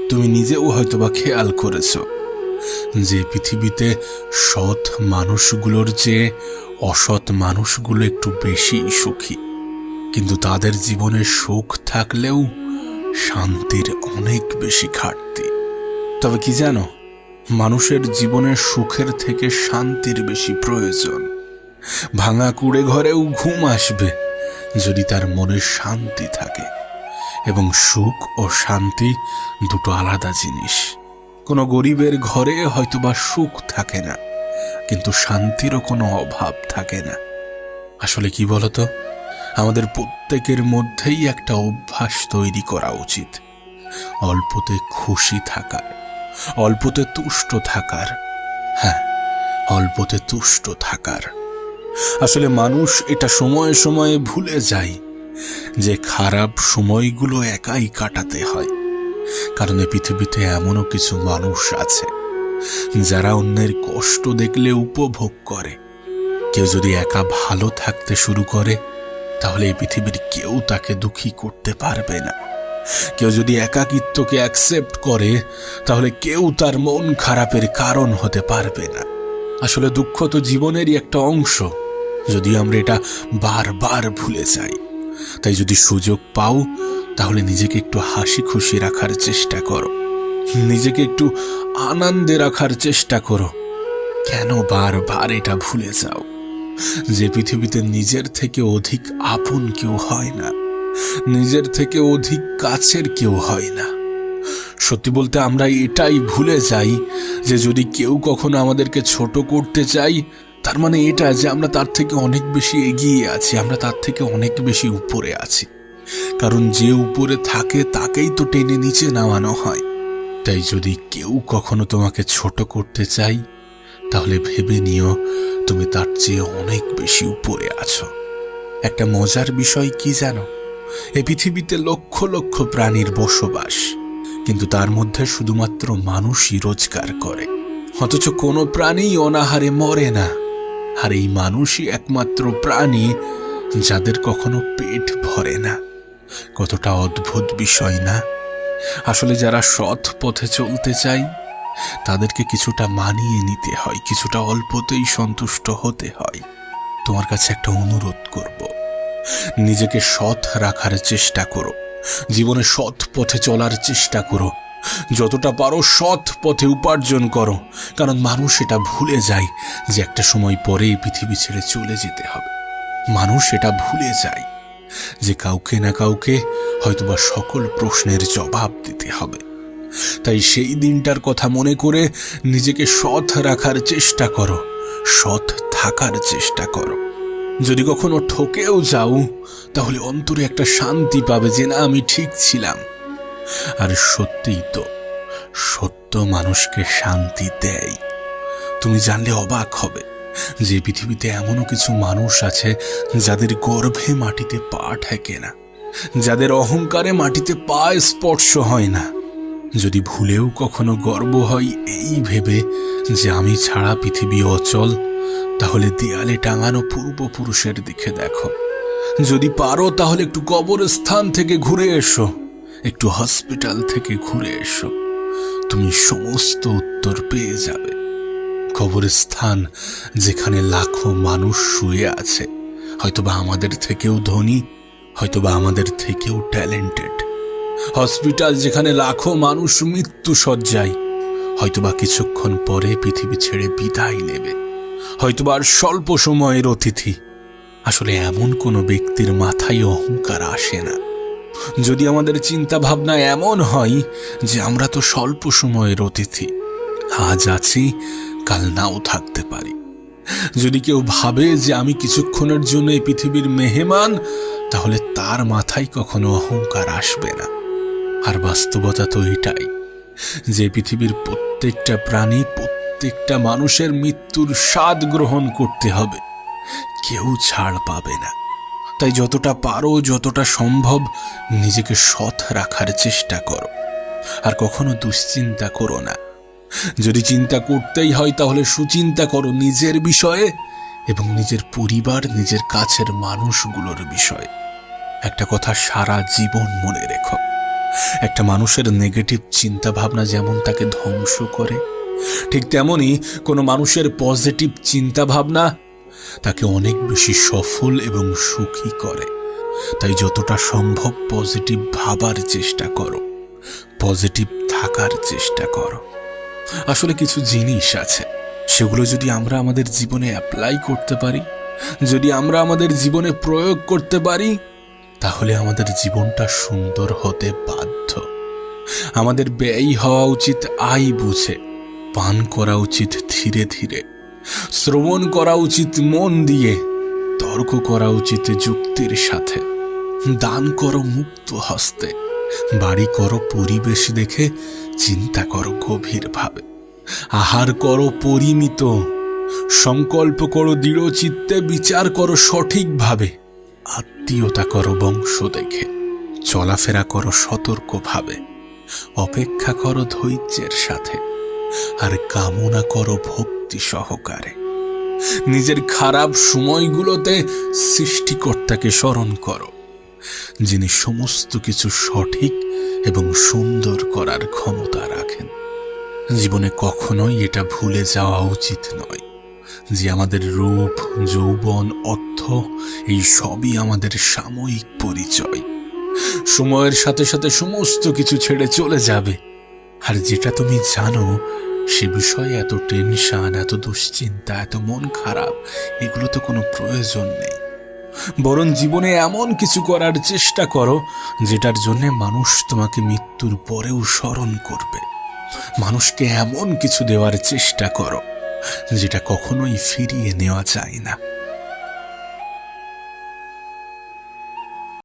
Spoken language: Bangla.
তুমি নিজেও হয়তোবা খেয়াল করেছ যে পৃথিবীতে সৎ মানুষগুলোর চেয়ে অসৎ মানুষগুলো একটু বেশি সুখী, কিন্তু তাদের জীবনে সুখ থাকলেও শান্তির অনেক বেশি ঘাটতি। তবে কি জানো, মানুষের জীবনে সুখের থেকে শান্তির বেশি প্রয়োজন। ভাঙা কুড়ে ঘরেও ঘুম আসবে যদি তার মনে শান্তি থাকে, এবং সুখ ও শান্তি দুটো আলাদা জিনিস। কোনো গরিবের ঘরে হয়তোবা সুখ থাকে না, কিন্তু শান্তিরও কোনো অভাব থাকে না। আসলে কি বলতো, আমাদের প্রত্যেকের মধ্যেই একটা অভ্যাস তৈরি করা উচিত, অল্পতে খুশি থাকার, অল্পতে তুষ্ট থাকার। হ্যাঁ, অল্পতে তুষ্ট থাকার। আসলে মানুষ এটা সময়ে সময়ে ভুলে যায় যে খারাপ সময়গুলো একাই কাটাতে হয়। কারণ এই পৃথিবীতে এমনও কিছু মানুষ আছে যারা অন্যের কষ্ট দেখলে উপভোগ করে। কেউ যদি একা ভালো থাকতে শুরু করে, তাহলে এই পৃথিবীর কেউ তাকে দুঃখী করতে পারবে না। কেউ যদি একাকিত্বকে অ্যাকসেপ্ট করে, তাহলে কেউ তার মন খারাপের কারণ হতে পারবে না। আসলে দুঃখ তো জীবনেরই একটা অংশ, যদি আমরা এটা বারবার ভুলে যাই। তাই যদি সুযোগ পাও, তাহলে নিজেকে একটু হাসি খুশি রাখার চেষ্টা করো, নিজেকে একটু আনন্দে রাখার চেষ্টা করো। কেন বারবার এটা ভুলে যাও যে পৃথিবীতে নিজের থেকে অধিক আপন কেউ হয় না, নিজের থেকে অধিক কাছের কেউ হয় না। সত্যি বলতে আমরা এটাই ভুলে যাই যে যদি কেউ কখনো আমাদেরকে ছোট করতে চাই, তার মানে এটা যে আমরা তার থেকে অনেক বেশি এগিয়ে আছি, আমরা তার থেকে অনেক বেশি উপরে আছি। কারণ যে উপরে থাকে তাকেই তো টেনে নিচে নামানো হয়। তাই যদি কেউ কখনো তোমাকে ছোট করতে চাই, তাহলে ভেবে নিও তুমি তার চেয়ে অনেক বেশি উপরে আছো। একটা মজার বিষয় কি জানো, এই পৃথিবীতে লক্ষ লক্ষ প্রাণীর বসবাস, কিন্তু তার মধ্যে শুধুমাত্র মানুষই রোজগার করে। অথচ কোনো প্রাণী অনাহারে মরে না। আর এই মানুষই একমাত্র প্রাণী যাদের কখনো পেট ভরে না। কতটা অদ্ভুত বিষয় না? আসলে যারা সৎ পথে চলতে চায়, তাদেরকে কিছুটা মানিয়ে নিতে হয়, কিছুটা অল্পতেই সন্তুষ্ট হতে হয়। তোমার কাছে একটা অনুরোধ করব, নিজেকে সৎ রাখার চেষ্টা করো, জীবনে সৎ পথে চলার চেষ্টা করো, যতটা পারো সৎ পথে উপার্জন করো। কারণ মানুষ এটা ভুলে যায় যে একটা সময় পরে এই পৃথিবী ছেড়ে চলে যেতে হবে। মানুষ এটা ভুলে যায় যে কাউকে না কাউকে হয়তোবা সকল প্রশ্নের জবাব দিতে হবে। তাই সেই দিনটার কথা মনে করে নিজেকে সৎ রাখার চেষ্টা করো, সৎ থাকার চেষ্টা করো। যদি কখনো ঠকেও যাও, তাহলে অন্তরে একটা শান্তি পাবে যে না, আমি ঠিক ছিলাম। আর সত্যিই তো, সত্য মানুষকে শান্তি দেয়। তুমি জানলে অবাক হবে যে পৃথিবীতে এমনও কিছু মানুষ আছে যাদের গর্ভে মাটিতে পা ঠেকে না, যাদের অহংকারে মাটিতে পা স্পর্শ হয় না। যদি ভুলেও কখনো গর্ব হয় এই ভেবে যে আমি ছাড়া পৃথিবী অচল, তাহলে দেয়ালে টাঙানো পূর্বপুরুষের দিকে দেখো। যদি পারো তাহলে একটু কবরস্থান থেকে ঘুরে এসো, একটু হসপিটাল থেকে ঘুরে এসো, তুমি সমস্ত উত্তর পেয়ে যাবে। কবরস্থান যেখানে লাখো মানুষ শুয়ে আছে, হয়তোবা আমাদের থেকেও ধনী, হয়তোবা আমাদের থেকেও ট্যালেন্টেড। হসপিটাল যেখানে লাখো মানুষ মৃত্যু শয্যায়, হয়তোবা কিছুক্ষণ পরে পৃথিবী ছেড়ে বিদায় নেবে, হয়তোবা আর স্বল্প সময়ের অতিথি। আসলে এমন কোনো ব্যক্তির মাথায় অহংকার আসে না। যদি আমাদের চিন্তা ভাবনা এমন হয় যে আমরা তো স্বল্প সময়ের অতিথি, আজ আছি কাল নাও থাকতে পারি, যদি কেউ ভাবে যে আমি কিছুক্ষণের জন্য এই পৃথিবীর মেহমান, তাহলে তার মাথায় কখনো অহংকার আসবে না। আর বাস্তবতা তো এটাই যে পৃথিবীর প্রত্যেকটা প্রাণী, প্রত্যেকটা মানুষের মৃত্যুর স্বাদ গ্রহণ করতে হবে, কেউ ছাড় পাবে না। তাই যতটা পারো, যতটা সম্ভব নিজেকে সৎ রাখার চেষ্টা করো। আর কখনো দুশ্চিন্তা করো না। যদি চিন্তা করতেই হয় তাহলে সুচিন্তা করো নিজের বিষয়ে এবং নিজের পরিবার, নিজের কাছের মানুষগুলোর বিষয়ে। একটা কথা সারা জীবন মনে রেখো, একটা মানুষের নেগেটিভ চিন্তা ভাবনা যেমন তাকে ধ্বংস করে, ঠিক তেমনি কোনো মানুষের পজিটিভ চিন্তা ভাবনা তাকে অনেক বেশি সফল এবং সুখী করে। তাই যতটা সম্ভব পজিটিভ ভাবার চেষ্টা করো, পজিটিভ থাকার চেষ্টা করো। আসলে কিছু জিনিস আছে, সেগুলো যদি আমরা আমাদের জীবনে অ্যাপ্লাই করতে পারি, যদি আমরা আমাদের জীবনে প্রয়োগ করতে পারি, তাহলে আমাদের জীবনটা সুন্দর হতে বাধ্য। আমাদের ব্যয় হওয়া উচিত আয় বুঝে, পান করা উচিত ধীরে ধীরে, শ্রবণ করা উচিত মন দিয়ে, তর্ক করা উচিত যুক্তির সাথে, দান করো মুক্ত হস্তে, বাড়ি করো পরিবেশ দেখে, চিন্তা করো গভীরভাবে, আহার করো পরিমিত, সংকল্প করো দৃঢ় চিত্তে, বিচার করো সঠিকভাবে, আত্মীয়তা করো বংশ দেখে, চলাফেরা করো সতর্কভাবে, অপেক্ষা করো ধৈর্যের সাথে, আর কামনা করো ভক্তি সহকারে। নিজের খারাপ সময়গুলোতে সৃষ্টিকর্তাকে স্মরণ করো, যিনি সমস্ত কিছু সঠিক এবং সুন্দর করার ক্ষমতা রাখেন। জীবনে কখনোই এটা ভুলে যাওয়া উচিত নয় যে আমাদের রূপ, যৌবন, অর্থ এই সবই আমাদের সাময়িক পরিচয়। সময়ের সাথে সাথে সমস্ত কিছু ছেড়ে চলে যাবে। আর যেটা তুমি জানো সে বিষয়ে এত টেনশন, এত দুশ্চিন্তা, এত মন খারাপ, এগুলো তো কোনো প্রয়োজন নেই। বরং জীবনে এমন কিছু করার চেষ্টা করো যেটার জন্য মানুষ তোমাকে মৃত্যুর পরেও স্মরণ করবে। মানুষকে এমন কিছু দেওয়ার চেষ্টা করো যেটা কখনোই ফিরিয়ে নেওয়া যায় না।